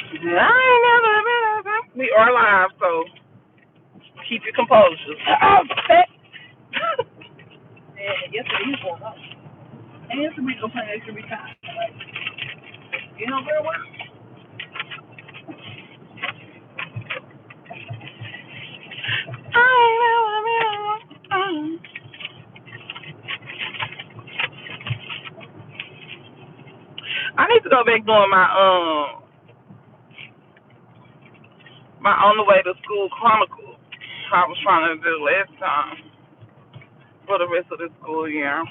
I ain't never been. We are live, so keep your composure. Oh, yeah, yesterday you going up. And it's gonna be no plan extra time. You know very well. I need to go back doing my on the way to school chronicles. I was trying to do last time for the rest of the school year.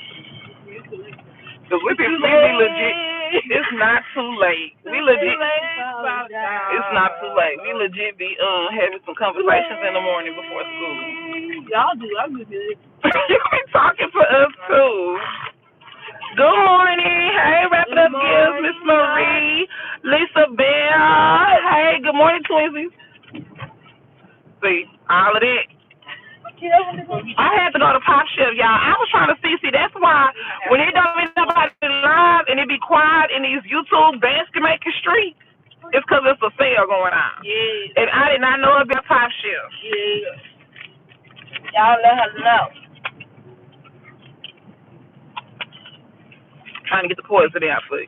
Cause we legit. It's not too late. We legit. It's not too late. We legit be having some conversations in the morning before school. Y'all do. I do good. You be talking for us too. Good morning. Hey, wrap it up, Gibbs, Miss Marie, Lisa Bell. Hey, good morning, Twinsies. See, all of that. I had to go to Pop Chef, y'all. I was trying to see, that's why when it don't be nobody live and it be quiet in these YouTube basket making streets, it's because it's a sale going on. Yeah. And I did not know about Pop Chef. Yeah. Y'all let her know. Trying to get the poison out for you.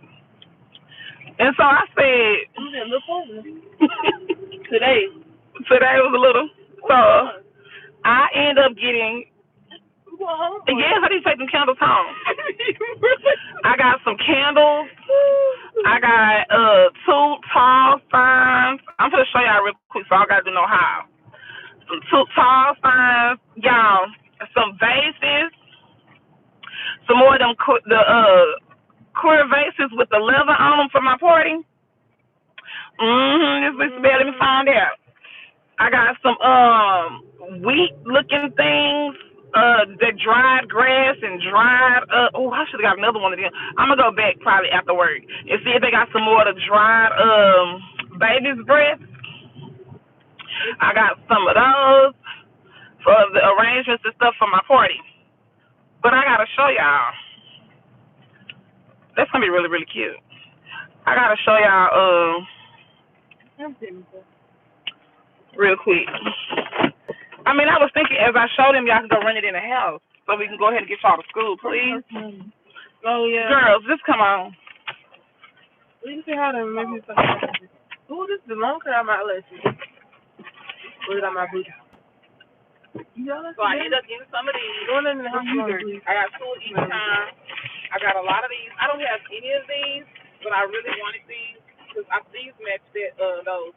And so I said, today was a little. So I end up getting. Yeah, how do you take them candles home? I got some candles. I got 2 tall signs. I'm gonna show y'all real quick, so I gotta do no how. Some 2 tall signs, y'all. Some vases. Some more of them clear vases with the leather on them for my party. This Mr. Bell, let me find out. I got some wheat looking things, that dried grass and dried I should have got another one of them. I'm gonna go back probably after work and see if they got some more of the dried baby's breath. I got some of those for the arrangements and stuff for my party. But I gotta show y'all. That's gonna be really, really cute. I gotta show y'all real quick. I mean, I was thinking as I showed them, y'all can go run it in the house so we can go ahead and get y'all to school, please. Oh, yeah. Girls, just come on. We can see how to maybe something. Ooh, this is the long cut on my eyelashes. Put it on my booty. So I ended up getting some of these. I got 2 each time. I got a lot of these. I don't have any of these, but I really wanted these because these match that those.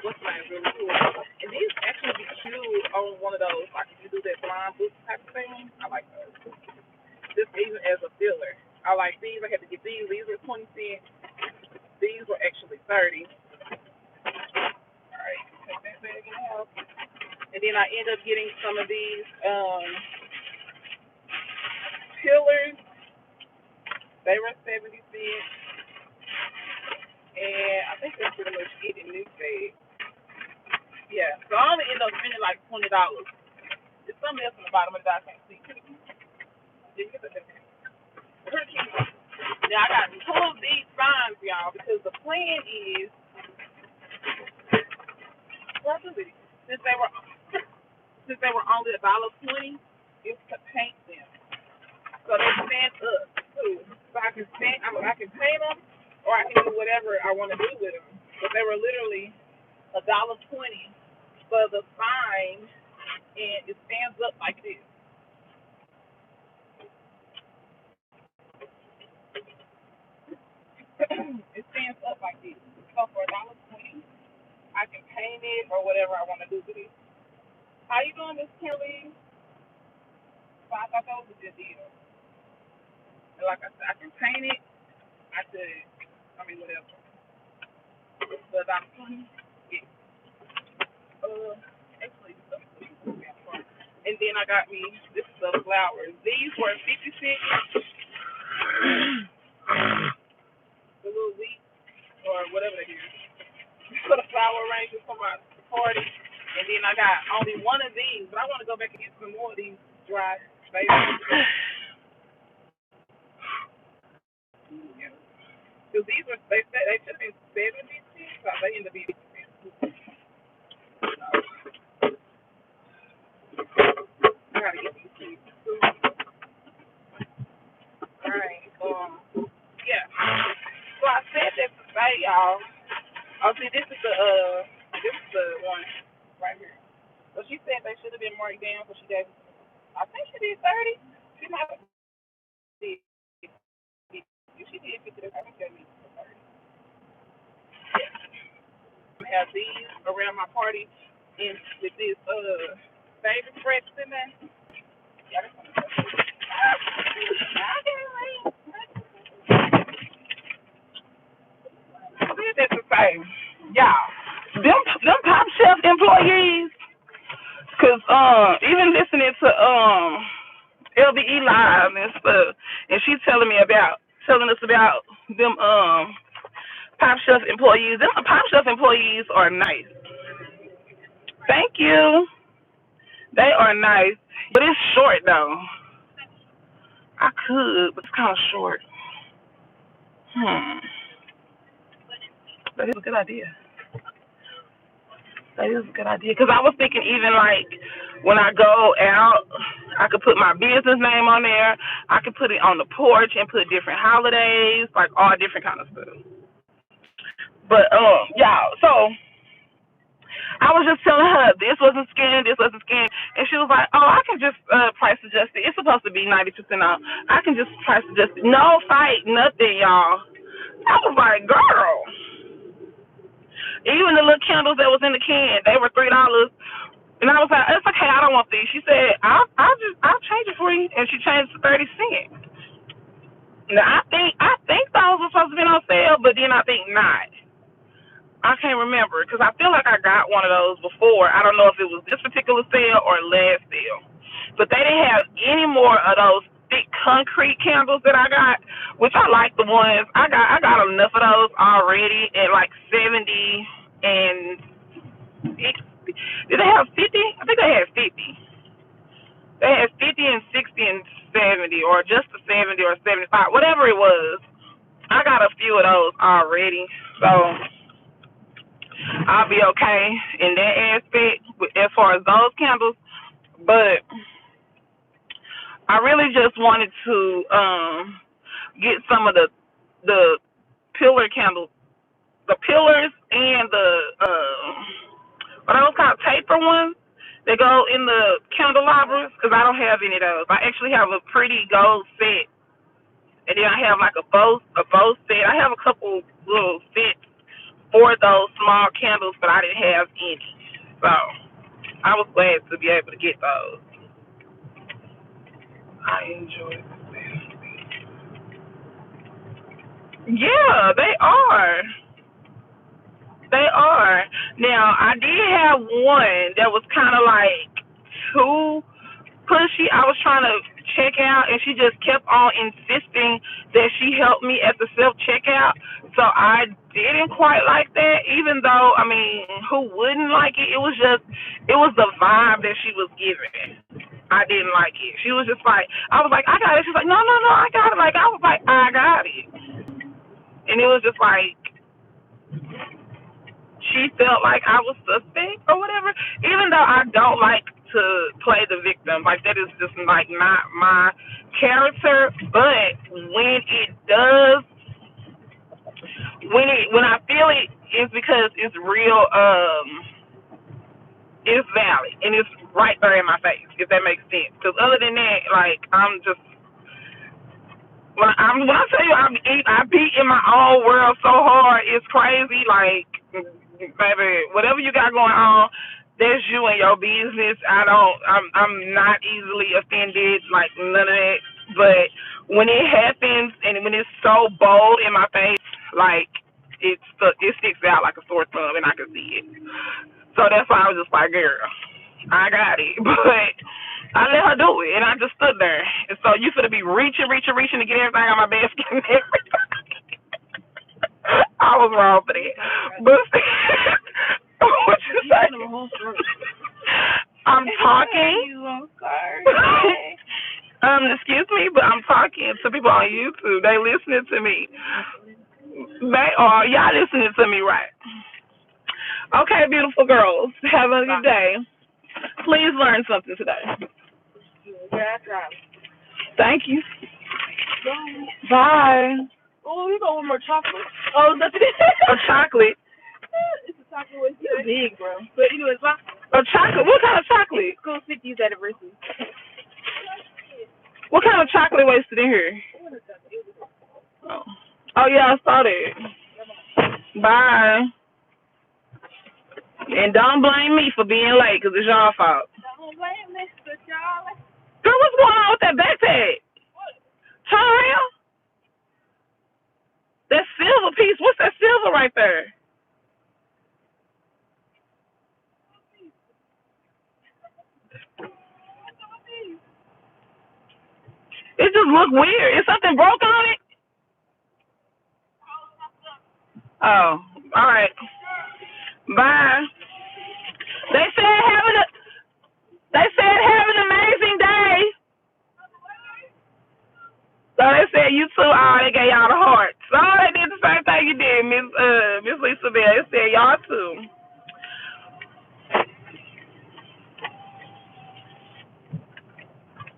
What's my name? Really cool. And these actually be cute on one of those. Like if you do that blonde boot type of thing, I like those. Just even as a filler. I like these. I had to get these. These were 20 cents. These were actually 30. All right, take that bag in the house. And then I end up getting some of these pillars. They were 70 cents. And I think that's pretty much it in this bag. Yeah, so I only end up spending like $20. There's something else in the bottom of it that I can't see. Now I got 2 of these signs, y'all, because the plan is since they were only $1.20, is to paint them. So they stand up too. So I can paint them or I can do whatever I want to do with them. But they were literally $1.20 for the sign, and it stands up like this. It stands up like this. So for $1.20, I can paint it or whatever I want to do with it. How you doing, Miss Kelly? So I thought that was a good deal. And like I said, I can paint it. Whatever. But $1.20, yeah. Actually, and then I got me this is the flowers. These were 50 cents. The little wheat or whatever they do. For the flower arrangements for my party. And then I got only one of these, but I want to go back and get some more of these dry favorites. Because these were they should have been 70 cents. right, y'all. Oh, see, this is the one right here. So she said they should have been marked down, so she gave. I think she did 30. She might have did. If she did 50, I think she did 30. I have these around my party, and with this baby fresh in there. Yeah, that's what that's the same. Yeah, them Top Chef employees, cause even listening to LBE Live and stuff, and she's telling us about them Pop Chef employees. Them Pop Chef employees are nice. Thank you. They are nice, but it's short though. I could, but it's kind of short. Hmm. That is a good idea. That is a good idea. Because I was thinking even like when I go out, I could put my business name on there. I could put it on the porch and put different holidays, like all different kind of stuff. But yeah. So I was just telling her this wasn't skin, and she was like, "Oh, I can just price adjust it. It's supposed to be 90% off. I can just price adjust it. No fight, nothing, y'all." I was like, "Girl." Even the little candles that was in the can, they were $3. And I was like, it's okay, I don't want these. She said, I'll change it for you, and she changed it to 30 cents. Now I think those were supposed to be on sale, but then I think not. I can't remember because I feel like I got one of those before. I don't know if it was this particular sale or last sale, but they didn't have any more of those thick concrete candles that I got, which I like the ones I got. I got enough of those already at like 70 and did they have 50? I think they had 50. They had 50 and 60 and 70, or just the 70 or 75, whatever it was. I got a few of those already, so I'll be okay in that aspect as far as those candles. But I really just wanted to get some of the pillar candles, the pillars, and the what are those called, taper ones. They go in the candelabras because I don't have any of those. I actually have a pretty gold set, and then I have like a bow set. I have a couple little sets for those small candles, but I didn't have any. So I was glad to be able to get those. I enjoy it. Yeah, they are. They are. Now, I did have one that was kind of like too pushy. I was trying to check out, and she just kept on insisting that she help me at the self checkout. So I didn't quite like that, even though, I mean, who wouldn't like it? It was the vibe that she was giving. I didn't like it. She was just like, I was like, I got it. She's like, no, no, no, I got it. Like, I was like, I got it. And it was just like, she felt like I was suspect or whatever. Even though I don't like to play the victim, like that is just like not my character. But when it does, when I feel it, it's because it's real. It's valid and it's right there in my face. If that makes sense. Because other than that, like I'm just when I tell you I be in my own world so hard, it's crazy. Like, baby, whatever you got going on, that's you and your business. I'm not easily offended, like none of that. But when it happens and when it's so bold in my face, like it sticks out like a sore thumb, and I can see it. So that's why I was just like, girl, I got it. But I let her do it, and I just stood there. And so you finna be reaching to get everything on my basket and everything. I was wrong for that. But what you say? I'm talking. I'm sorry. Excuse me, but I'm talking to people on YouTube. They listening to me. They are. Y'all listening to me, right? Okay, beautiful girls. Have a good day. Please learn something today. Yeah, I tried. Thank you. Bye. Bye. Oh, we go with more chocolate. Oh, nothing. A chocolate. It's a chocolate one. It's big, bro. But anyways, A chocolate? What kind of chocolate? School 50th anniversary. What kind of chocolate wasted in here? Oh, oh yeah, I saw that. Bye. And don't blame me for being late, because it's y'all fault. Don't blame me, but y'all. Girl, what's going on with that backpack? Turn around. That silver piece, what's that silver right there? It just look weird. Is something broke on it? Oh, all right. Bye. They said have an amazing day. So they said you too. Oh, they gave y'all the hearts. So they did the same thing you did, Miss Lisa Bell. They said y'all too.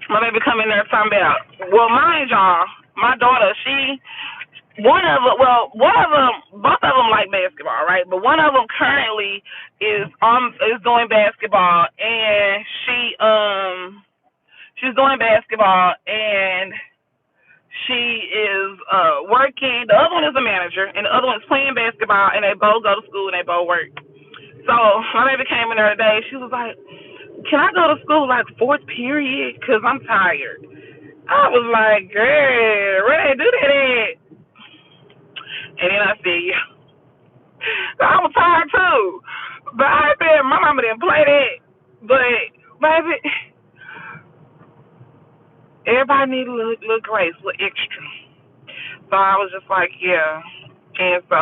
My baby come in there talking about. Well, mind y'all, my daughter, both of them like basketball, right? But one of them currently is doing basketball, and she's doing basketball, and she is working. The other one is a manager, and the other one is playing basketball, and they both go to school and they both work. So my baby came in there today. She was like, "Can I go to school like fourth period? Cause I'm tired." I was like, "Girl, where they do that at?" And then I said, "Yeah." I was tired too, but I said my mama didn't play that. But baby, everybody need a little grace, a little extra. So I was just like, yeah. And so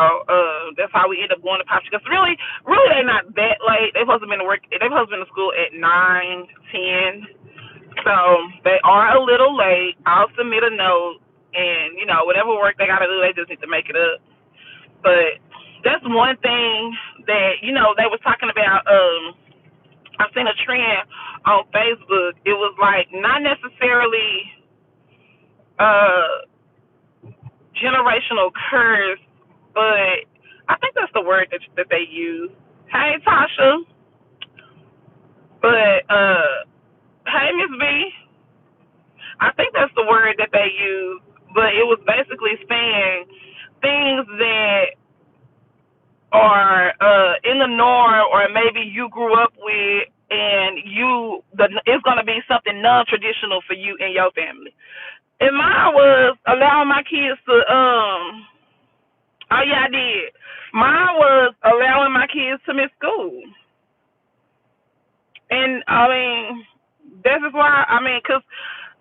that's how we end up going to Pop. Because really, they're not that late. They're supposed to be to work. They're supposed to be in school at 9:10. So they are a little late. I'll submit a note, and whatever work they gotta do, they just need to make it up. But that's one thing that they was talking about. I seen a trend on Facebook. It was like not necessarily generational curse, but I think that's the word that they use. Hey, Tasha. But hey, Miss B. I think that's the word that they use. But it was basically saying things that are in the norm, or maybe you grew up with, and it's gonna be something non-traditional for you and your family. And mine was allowing my kids to Oh yeah, I did. Mine was allowing my kids to miss school, and I mean, this is why. I mean, cause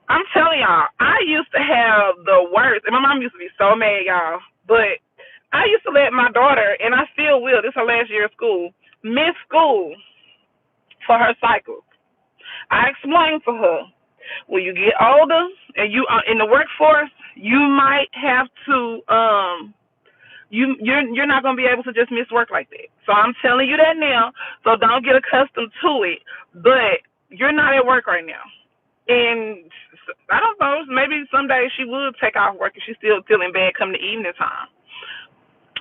I'm telling y'all, I used to have the worst, and my mom used to be so mad, y'all. But I used to let my daughter, and I still will. This is her last year of school, miss school for her cycle. I explained to her, when you get older and you are in the workforce, you might have to you're not gonna be able to just miss work like that. So I'm telling you that now. So don't get accustomed to it. But you're not at work right now, and I don't know. Maybe someday she would take off work if she's still feeling bad come the evening time.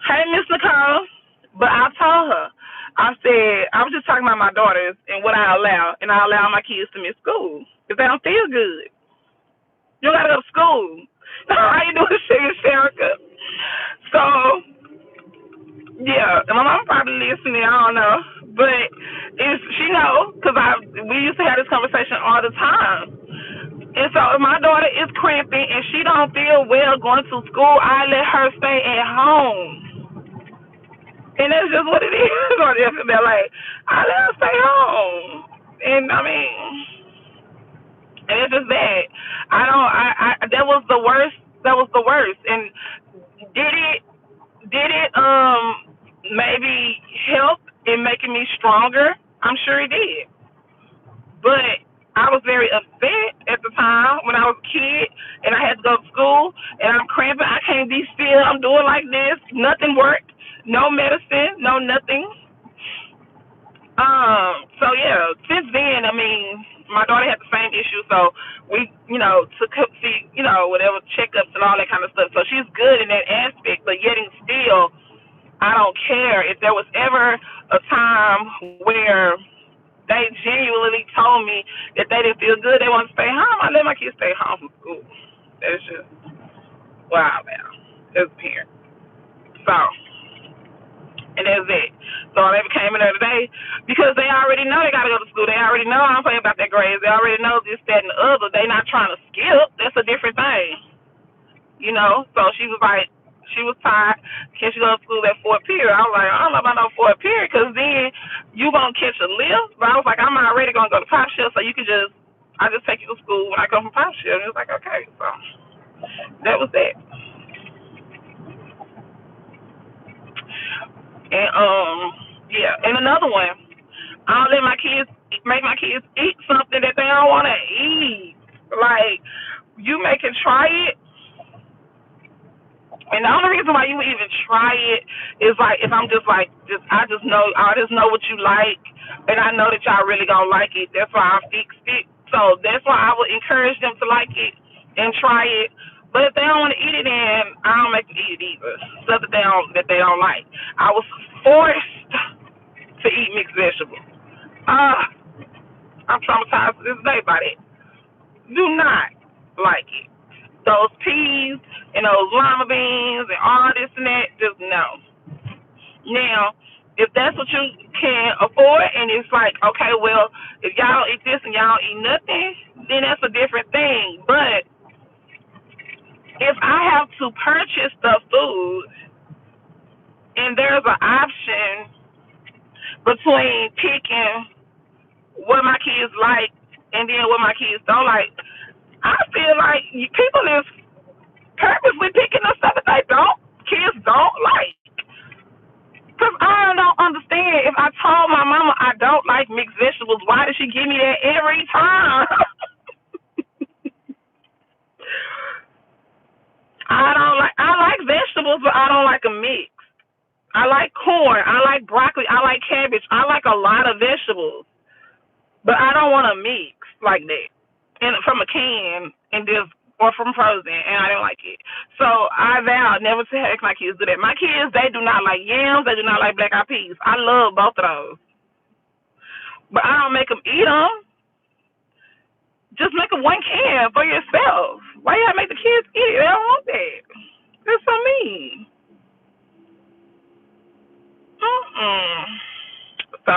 Hey, Miss Nicole. But I told her, I said I was just talking about my daughters and what I allow, and I allow my kids to miss school if they don't feel good. You gotta go to school. How you doing, Sugar Sherica? So yeah, and my mom probably listening. I don't know, but she know because we used to have this conversation all the time. And so if my daughter is cramping and she don't feel well going to school, I let her stay at home. And that's just what it is on FMLA. I let her stay home. And I mean, and it's just that. That was the worst. That was the worst. And did it maybe help in making me stronger? I'm sure it did. But I was very upset at the time when I was a kid and I had to go to school and I'm cramping. I can't be still. I'm doing like this. Nothing worked. No medicine. No nothing. So yeah, since then, I mean, my daughter had the same issue. So we, to see, whatever checkups and all that kind of stuff. So she's good in that aspect, but yet and still, I don't care. If there was ever a time where they genuinely told me that they didn't feel good, they want to stay home, I let my kids stay home from school. That's just wild now as a parent. So, and that's it. So I never came in there today because they already know they got to go to school. They already know I'm playing about their grades. They already know this, that, and the other. They not trying to skip. That's a different thing. So she was like, she was tired. Can she go to school at Fort Pierre? I was like, I don't know about no Fort Pierre because then you going to catch a lift. But I was like, I'm already going to go to Pop Shell, so you can I just take you to school when I come from Pop Shell. And it was like, okay. So that was that. And, yeah. And another one, I'll let make my kids eat something that they don't want to eat. Like, you make it try it. And the only reason why you would even try it is like if I'm just like I just know what you like, and I know that y'all really gonna like it. That's why I fixed it. So that's why I would encourage them to like it and try it. But if they don't want to eat it, then I don't make them eat it either. Stuff that they don't like. I was forced to eat mixed vegetables. I'm traumatized to this day by that. Do not like it. Those peas and those lima beans and all this and that, just no. Now, if that's what you can afford and it's like, okay, well, if y'all don't eat this and y'all don't eat nothing, then that's a different thing. But if I have to purchase the food and there's an option between picking what my kids like and then what my kids don't like, I feel like people is purposely picking the stuff that kids don't like. Because I don't understand. If I told my mama I don't like mixed vegetables, why does she give me that every time? I like vegetables, but I don't like a mix. I like corn. I like broccoli. I like cabbage. I like a lot of vegetables, but I don't want a mix like that. And from a can or from frozen, and I didn't like it. So I vowed never to have my kids do that. My kids, they do not like yams. They do not like black eyed peas. I love both of those, but I don't make them eat them. Just make them one can for yourself. Why you gotta make the kids eat it? They don't want that. That's so mean. So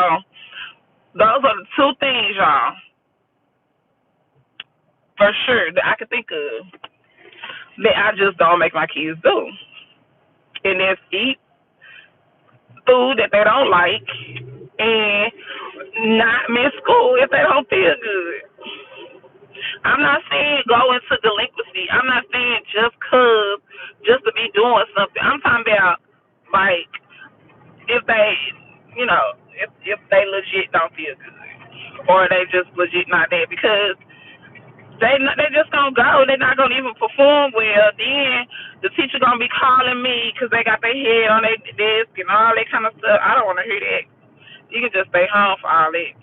those are the two things, y'all, for sure that I can think of that I just don't make my kids do. And that's eat food that they don't like and not miss school if they don't feel good. I'm not saying go into delinquency. I'm not saying just to be doing something. I'm talking about like if they, if they legit don't feel good or they just legit not there because they just gonna go. They're not gonna even perform well. Then the teacher gonna be calling me because they got their head on their desk and all that kind of stuff. I don't want to hear that. You can just stay home for all that.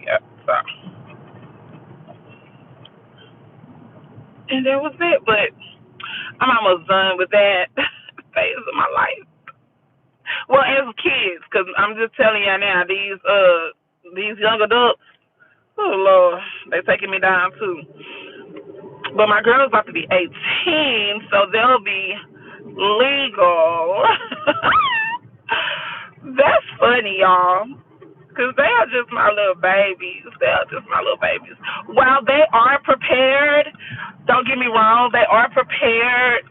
Yep. So, and that was it. But I'm almost done with that phase of my life. Well, as kids, because I'm just telling you now, these young adults, oh Lord, they taking me down too. But my girl's about to be 18, so they'll be legal. That's funny, y'all. Because they are just my little babies. They are just my little babies. While they are prepared, don't get me wrong, they are prepared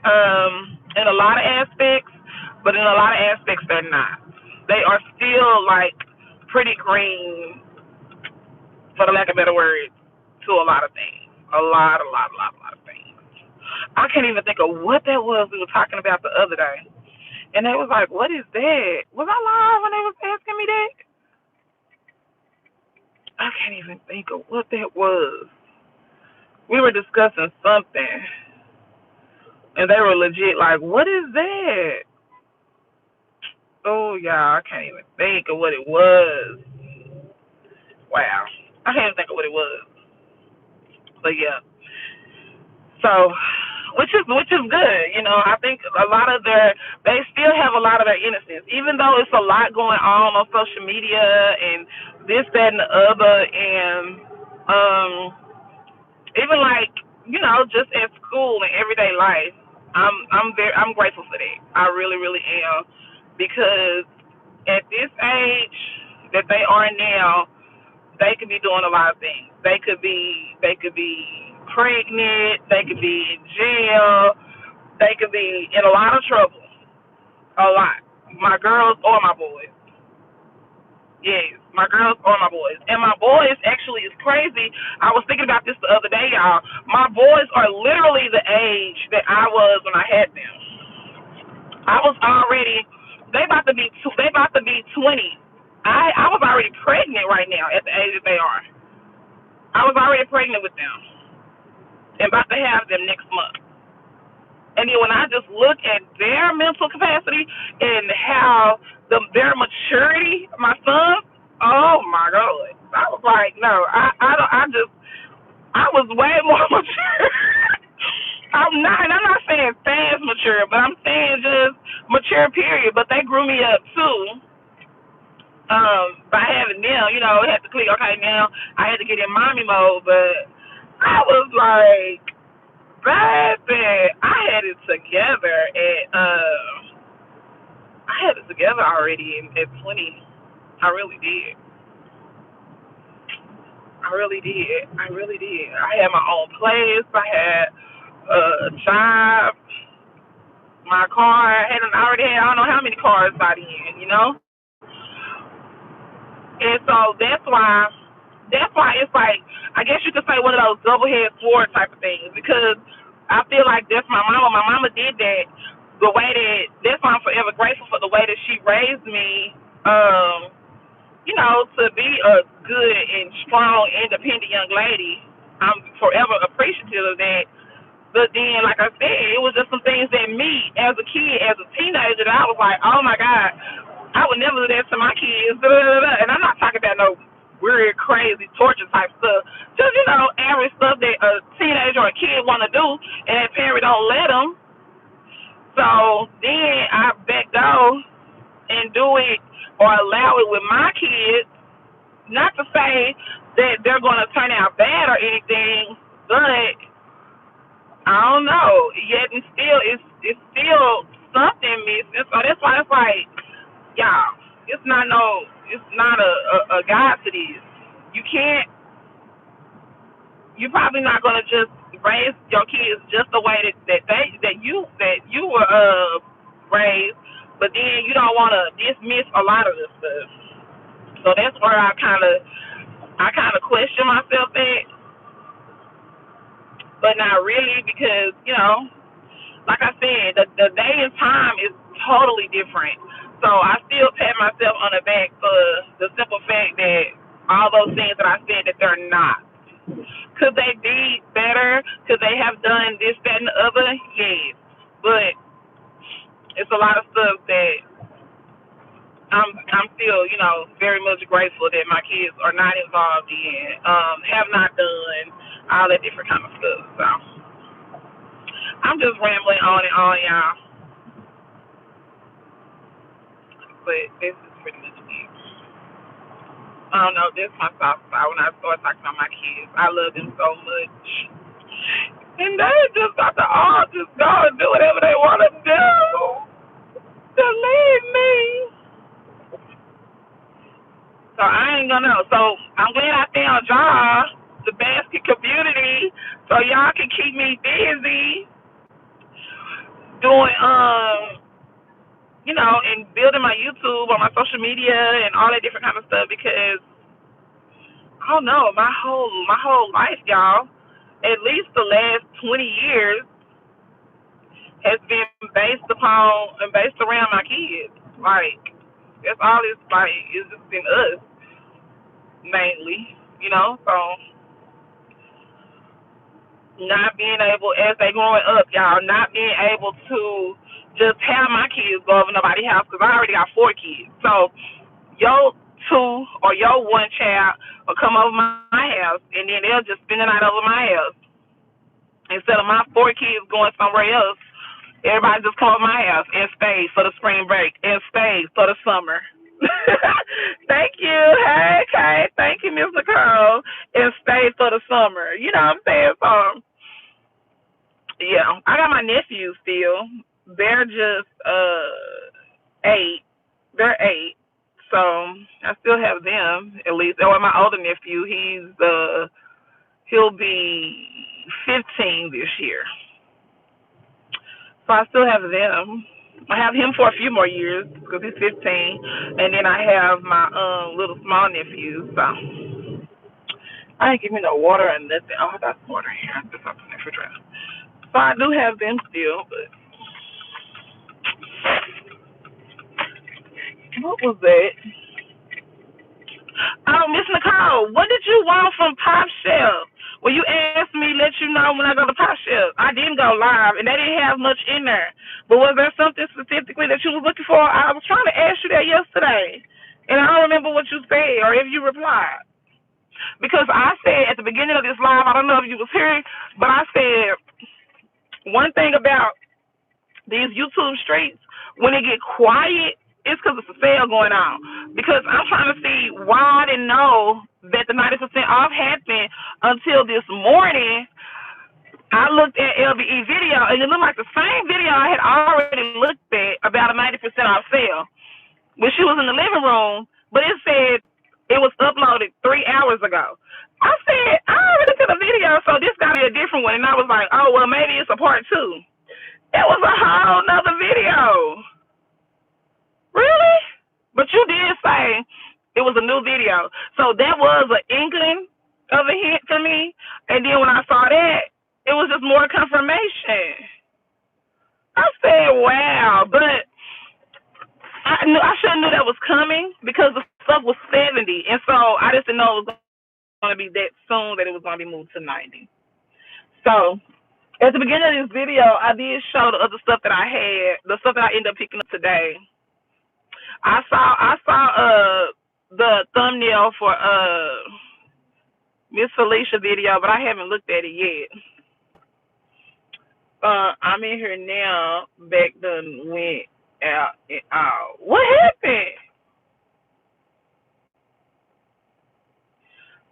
in a lot of aspects, but in a lot of aspects, they're not. They are still, like, pretty green, for the lack of better words, to a lot of things. A lot of things. I can't even think of what that was we were talking about the other day. And they was like, what is that? Was I live when they was asking me that? I can't even think of what that was. We were discussing something. And they were legit like, what is that? Oh, y'all, I can't even think of what it was. Wow. I can't even think of what it was. But yeah. So, which is good. I think a lot of they still have a lot of their innocence, even though it's a lot going on social media and this, that, and the other, and um, even like just at school and everyday life. I'm grateful for that. I really, really am, because at this age that they are now, they could be doing a lot of things. They could be pregnant. They could be in jail. They could be in a lot of trouble. A lot. My girls or my boys. Yes, my girls or my boys. And my boys actually is crazy. I was thinking about this the other day, y'all. My boys are literally the age that I was when I had them. I was already. They about to be 20. I was already pregnant right now at the age that they are. I was already pregnant with them and about to have them next month. And then when I just look at their mental capacity and how their maturity, my son, oh my God, I was like, no, I was way more mature. I'm not saying fast mature, but I'm saying just mature period. But they grew me up too. By having them, it had to click. Okay, now I had to get in mommy mode, but I was like, baby, I had it together I had it together already at 20. I really did. I really did. I really did. I had my own place. I had a job. My car. I already had, I don't know how many cars by then. And so that's why it's like, I guess you could say one of those double head sword type of things, because I feel like that's my mama. My mama did that the way that's why I'm forever grateful for the way that she raised me, to be a good and strong, independent young lady. I'm forever appreciative of that. But then, like I said, it was just some things that me, as a kid, as a teenager, that I was like, oh my God, I would never do that to my kids. Blah, blah, blah. And I'm not talking about no weird, crazy, torture type stuff. Just, average stuff that a teenager or a kid want to do, and that parent don't let them. So then I back down and do it or allow it with my kids. Not to say that they're going to turn out bad or anything, but I don't know. Yet and still, it's still something missing. So that's why it's like, y'all, it's not a guide to this. You can't. You're probably not gonna just raise your kids just the way that you were raised, but then you don't want to dismiss a lot of this stuff. So that's where I kind of question myself at, but not really, because like I said, the day and time is totally different. So I still pat myself on the back for the simple fact that all those things that I said that they're not. Could they be better? Could they have done this, that, and the other? Yes. But it's a lot of stuff that I'm still, very much grateful that my kids are not involved in, have not done, all that different kind of stuff. So I'm just rambling on and on, y'all. But this is pretty much it. I don't know, this is my soft spot when I start talking about my kids. I love them so much. And they just got to all just go and do whatever they want to do to leave me. So I ain't gonna know. So I'm glad I found y'all, the basket community, so y'all can keep me busy doing, and building my YouTube or my social media and all that different kind of stuff, because I don't know, my whole life, y'all, at least the last 20 years has been based around my kids. Like, that's all it's like. It's just been us mainly. So not being able, as they growing up, y'all, not being able to just have my kids go over nobody's house because I already got 4 kids. So your 2 or your 1 child will come over my house, and then they'll just spend the night over my house. Instead of my 4 kids going somewhere else, everybody just come over my house and stay for the spring break and stay for the summer. Thank you. Hey, Kay. Thank you, Miss Nicole. And stay for the summer. You know what I'm saying? So, yeah, I got my nephews still. They're just 8. They're 8. So I still have them at least. Or my older nephew, he'll be 15 this year. So I still have them. I have him for a few more years because he's 15, and then I have my little small nephew. So I didn't give me no water or nothing. Oh, I got some water here. I just opened the refrigerator. So I do have them still, but what was that? Oh, Miss Nicole, what did you want from Pop Shelf? Well, you asked me, let you know when I go to Pop Shelf. I didn't go live, and they didn't have much in there. But was there something specifically that you was looking for? I was trying to ask you that yesterday, and I don't remember what you said or if you replied. Because I said at the beginning of this live, I don't know if you was here, but I said one thing about these YouTube streets, when it get quiet, it's because it's a sale going on. Because I'm trying to see why I didn't know that the 90% off happened until this morning. I looked at LBE video, and it looked like the same video I had already looked at about a 90% off sale when she was in the living room, but it said it was uploaded 3 hours ago. I said, I already took a video, so this got to be a different one. And I was like, oh, well, maybe it's a part 2. It was a whole nother video. Really? But you did say it was a new video. So that was an inkling of a hint for me. And then when I saw that, it was just more confirmation. I said, wow. But I should have knew that was coming because the stuff was 70. And so I just didn't know it was going to be that soon that it was going to be moved to 90. So at the beginning of this video, I did show the other stuff that I had, the stuff that I ended up picking up today. I saw the thumbnail for Miss Felicia video, but I haven't looked at it yet. I'm in here now. Back done went out and out. What happened?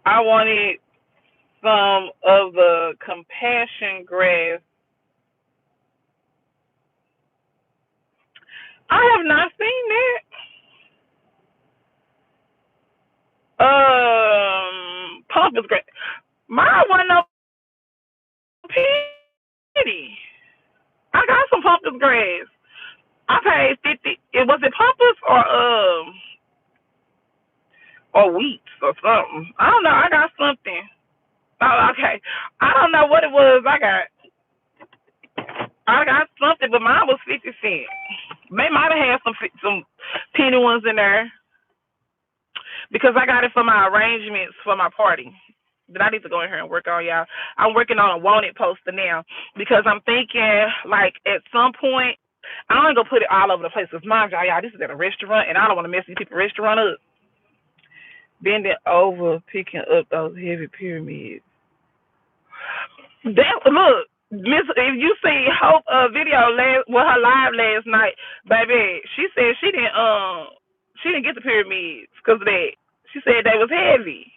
I wanted some of the compassion grass. I have not seen that. Pumpkin grass. Mine wasn't no pity. I got some pumpkin grass. I paid 50. Was it pumpkins or wheat or something? I don't know. I got something. Oh, okay. I don't know what it was. I got something, but mine was 50 cents. They might have had some penny ones in there because I got it for my arrangements for my party. But I need to go in here and work on y'all. I'm working on a wanted poster now because I'm thinking like at some point I ain't gonna put it all over the place. Cause mind y'all, this is at a restaurant and I don't want to mess these people's restaurant up. Bending over, picking up those heavy pyramids. That look, Miss, if you see Hope video her live last night, baby, she said she didn't get the pyramids because of that. She said they was heavy.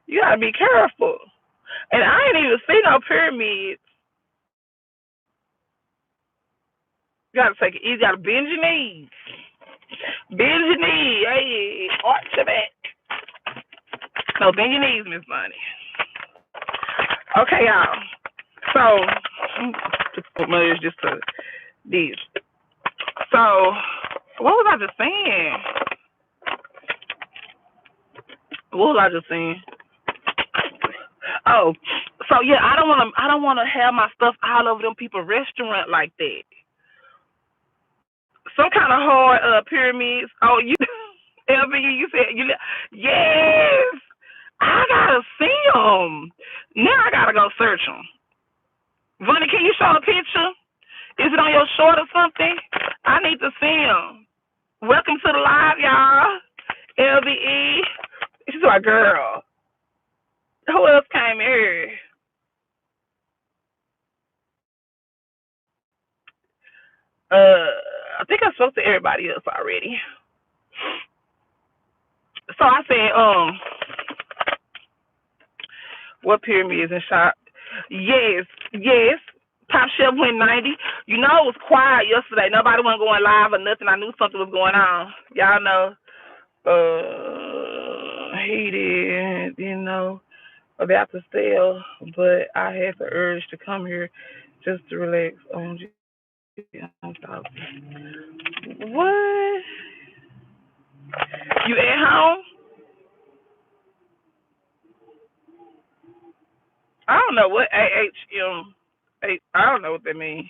You gotta be careful. And I ain't even see no pyramids. You gotta take it easy. You gotta bend your knees. Bend your knees. Hey, arch your back. No, bend your knees, Miss Bunny. Okay, y'all. So, put my ears just to these. So, what was I just saying? Oh, so yeah, I don't want to have my stuff all over them people's restaurant like that. Some kind of hard pyramids. Oh, you, LB, you said yes. I gotta see them. Now I gotta go search them. Vonnie, can you show a picture? Is it on your short or something? I need to see him. Welcome to the live, y'all. LBE. She's my girl. Who else came here? I think I spoke to everybody else already. So I said, what pyramids and shop? Yes, yes. Top Chef went 90. You know it was quiet yesterday. Nobody wasn't going live or nothing. I knew something was going on. Y'all know. He didn't know about the sale, but I had the urge to come here just to relax on what? You at home? I don't know what AHM. I don't know what that means.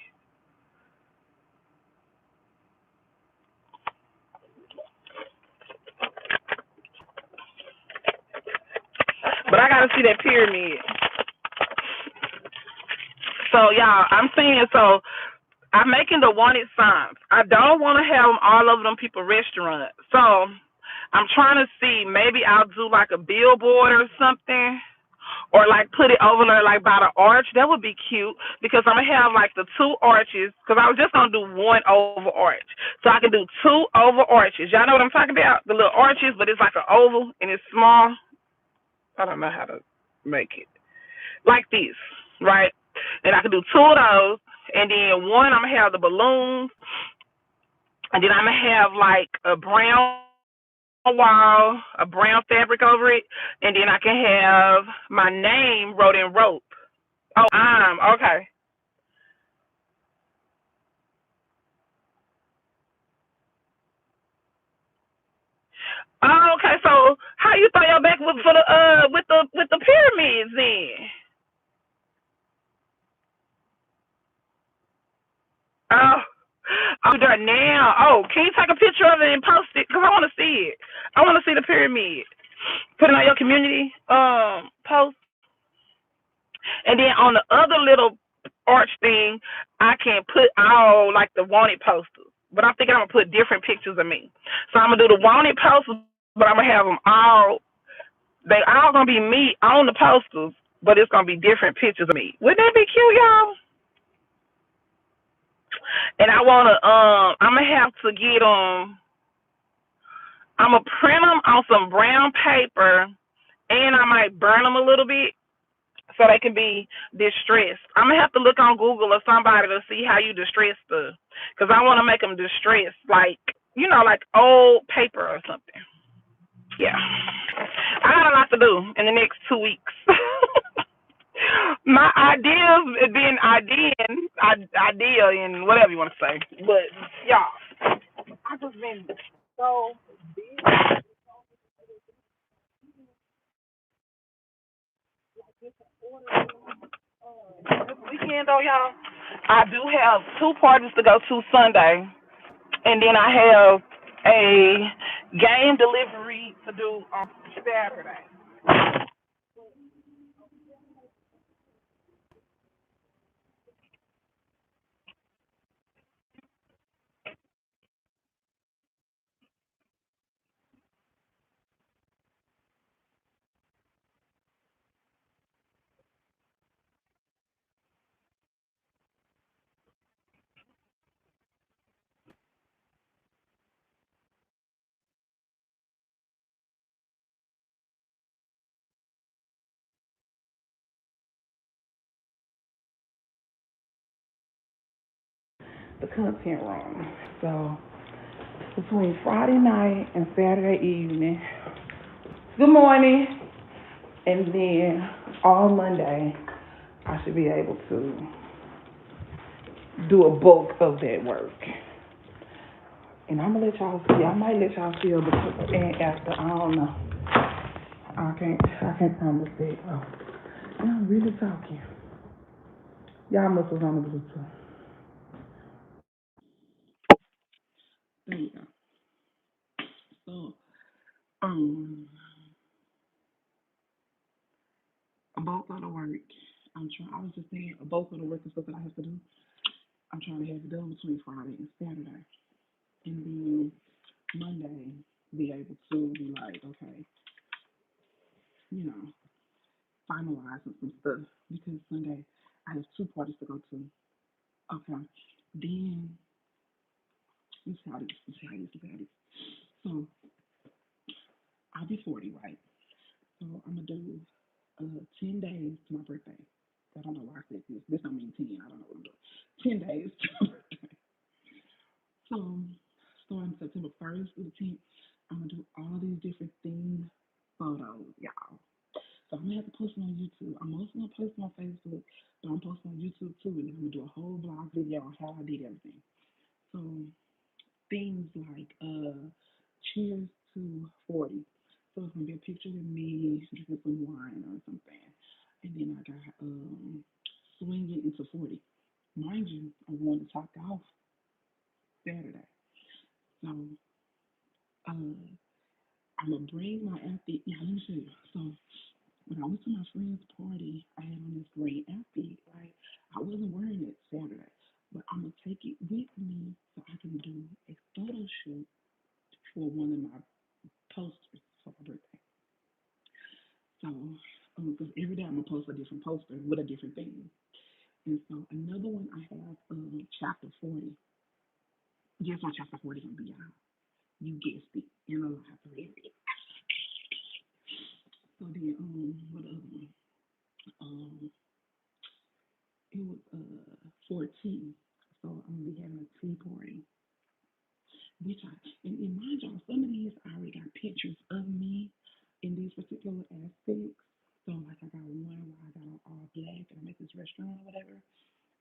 But I gotta see that pyramid. So y'all, I'm saying so. I'm making the wanted signs. I don't want to have them all over them people restaurant. So I'm trying to see. Maybe I'll do like a billboard or something, or like put it over there like by the arch. That would be cute because I'm gonna have like the two arches. Because I was just gonna do one over arch, so I can do two over arches. Y'all know what I'm talking about? The little arches, but it's like an oval and it's small. I don't know how to make it like this, right? And I can do two of those, and then one I'm gonna have the balloons, and then I'm gonna have like a brown wall, a brown fabric over it, and then I can have my name wrote in rope. Oh, I'm okay. Oh, okay. So how you throw your back with for the with the pyramids then? Oh, oh, there now. Oh, can you take a picture of it and post it? Cause I want to see it. I want to see the pyramid. Put it on your community post, and then on the other little arch thing, I can put all like the wanted posters. But I'm thinking I'm gonna put different pictures of me. So I'm gonna do the wanted posters, but I'm gonna have them all. They all gonna be me on the posters, but it's gonna be different pictures of me. Wouldn't that be cute, y'all? And I wanna I'm gonna have to get I'm gonna print them on some brown paper, and I might burn them a little bit so they can be distressed. I'm gonna have to look on Google or somebody to see how you distress stuff, cause I want to make them distressed, like like old paper or something. Yeah, I got a lot to do in the next 2 weeks. My ideas being idea and whatever you want to say, but y'all, I just been so busy this weekend though, y'all. I do have two parties to go to Sunday, and then I have a game delivery to do on Saturday. The content wrong. So between Friday night and Saturday evening, good morning, and then all Monday, I should be able to do a bulk of that work. And I'm gonna let y'all see. I might let y'all see her before and after. I don't know. I can't promise that. Oh, y'all really talking. Y'all must was on the Bluetooth. There you go. So, um, a bulk of the work. I'm trying. I was just saying a bulk of the work and stuff that I have to do. I'm trying to have it done between Friday and Saturday. and then Monday be able to be like, okay, you know, finalizing some stuff because Sunday I have two parties to go to. Okay, then let's see how this, let's see how this, let's see how this. So I'll be 40, right? So I'm gonna do 10 days to my birthday. I don't know why I said this. This don't mean 10. I don't know what I'm doing. 10 days to my birthday. So starting September 1st through the 10th, I'm gonna do all these different themed photos, y'all. So I'm gonna have to post them on YouTube. I'm also gonna post them on Facebook, but I'm posting on YouTube too. And I'm gonna do a whole vlog video on how I did everything. So things like cheers to 40. So it's gonna be a picture with me drinking some wine or something. And then I got swinging into 40. Mind you, I wanted to top off Saturday. So uh, I'm gonna bring my outfit. Yeah, let me show you. So when I went to my friend's party, I had on this green outfit. Right, I wasn't wearing it Saturday, but I'm gonna take it with me so I can do a photo shoot for one of my posters for my birthday. So, because every day I'm gonna post a different poster with a different theme. And so another one I have chapter 40. Guess what chapter 40 gonna be, y'all? You guessed it, in a library. So then, what other one? Um, it was 14. So I'm gonna be having a tea party, which and mind y'all, some of these I already got pictures of me in these particular aspects. So like I got one where I got on all black and I'm at this restaurant or whatever,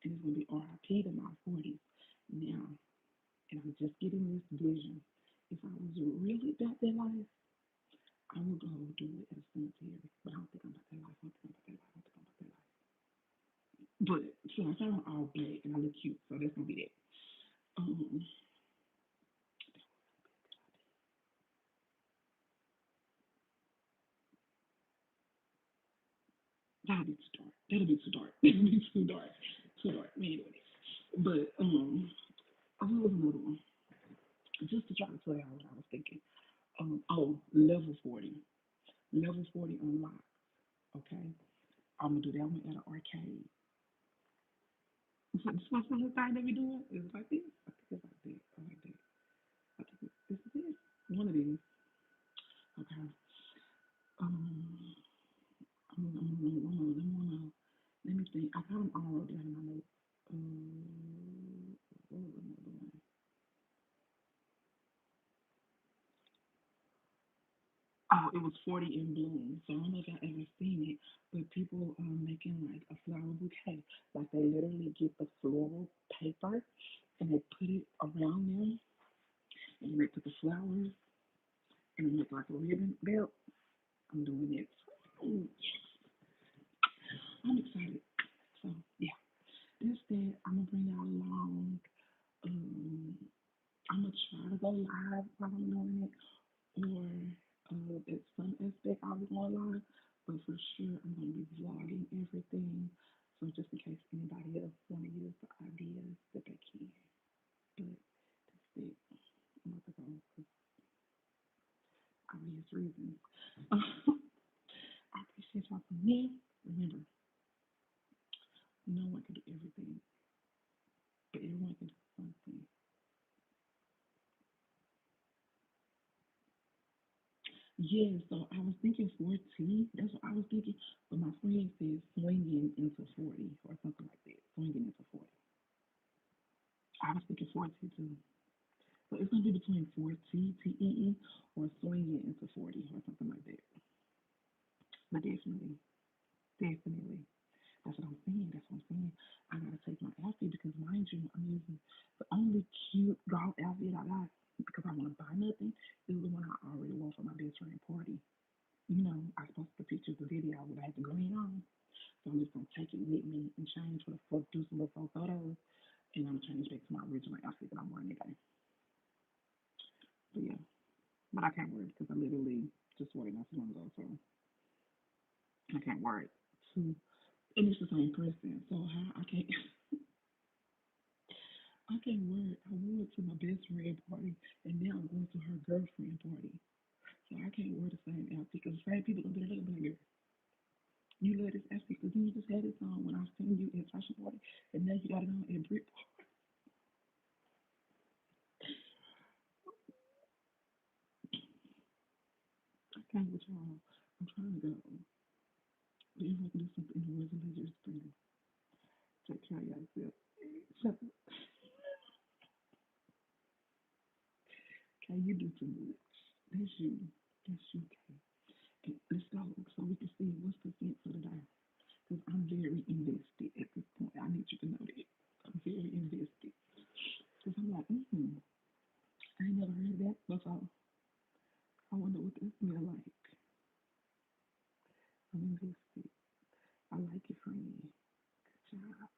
and it's gonna be RIP to my 40s now, and I'm just getting this vision. If I was really about that life, I would go do it at a cemetery, but I don't think I'm about that life. I don't think I'm about that life. I don't think I'm about that life. But so I found all black and I look cute, so that's gonna be that. Um, that'll be too dark. That'll be too dark. That'll be too dark. Too dark. We ain't doing it. But what was another one? Just to try to tell you what I was thinking. Oh, level 40. Level 40 unlocked. Okay. I'm gonna do that one at an arcade. So this is the thing that we doing. Is it like this? I think it's like this. I like that. I think this is this. One of these. Okay. Um, let me think. I got them all wrote down in my notes. What was another one? Oh, it was 40 in bloom. So I don't know if y'all ever seen it, but people are making like a flower bouquet. Like they literally get the floral paper and they put it around them and they put the flowers and they make like a ribbon belt. I'm doing it. Ooh, I'm excited. So yeah, this that I'm gonna bring y'all along. Um, I'm gonna try to go live while I'm doing it, or at some aspect I'll be going live. But for sure, I'm gonna be vlogging everything. So just in case anybody else wanna use the ideas that they can. But that's it. I'm about to go because obvious reasons. I appreciate y'all for me. Remember, no one can do everything, but everyone can do something. Yeah, so I was thinking 14. That's what I was thinking. But my friend said swinging into 40 or something like that. Swinging into 40. I was thinking 40 too. So it's going to be between 40, TEE, or swinging into 40 or something like that. But definitely, definitely. That's what I'm saying. That's what I'm saying. I gotta take my outfit because mind you, I'm using the only cute golf outfit I got because I want to buy nothing is the one I already wore for my best friend party. You know, I posted the pictures, the video when I had the green on. So I'm just gonna take it with me and change for do some little photos, and I'm change back to my original outfit that I'm wearing today. But yeah, but I can't wear it because I literally just wore it not too long ago, so I can't wear it. Too. And it's the same person, so how I can't I can't wear it. I wore it to my best best friend party, and now I'm going to her girlfriend party. So I can't wear the same outfit because the same people gonna be like, girl, you love this outfit because you just had this on when I seen you at fashion party, and now you got it on at Brit party. I can't with y'all. I'm trying to go. But if I can do something in the words of Legends Spring, take care of yourself. Shut up. Okay, you do too much. That's you. That's you, okay. Okay, let's go so we can see what's the sense for the day. Because I'm very invested at this point. I need you to know that. I'm very invested. Because I'm like, I ain't never heard that before. I wonder what this smell like. I'm invested. I like it, friend. Good job.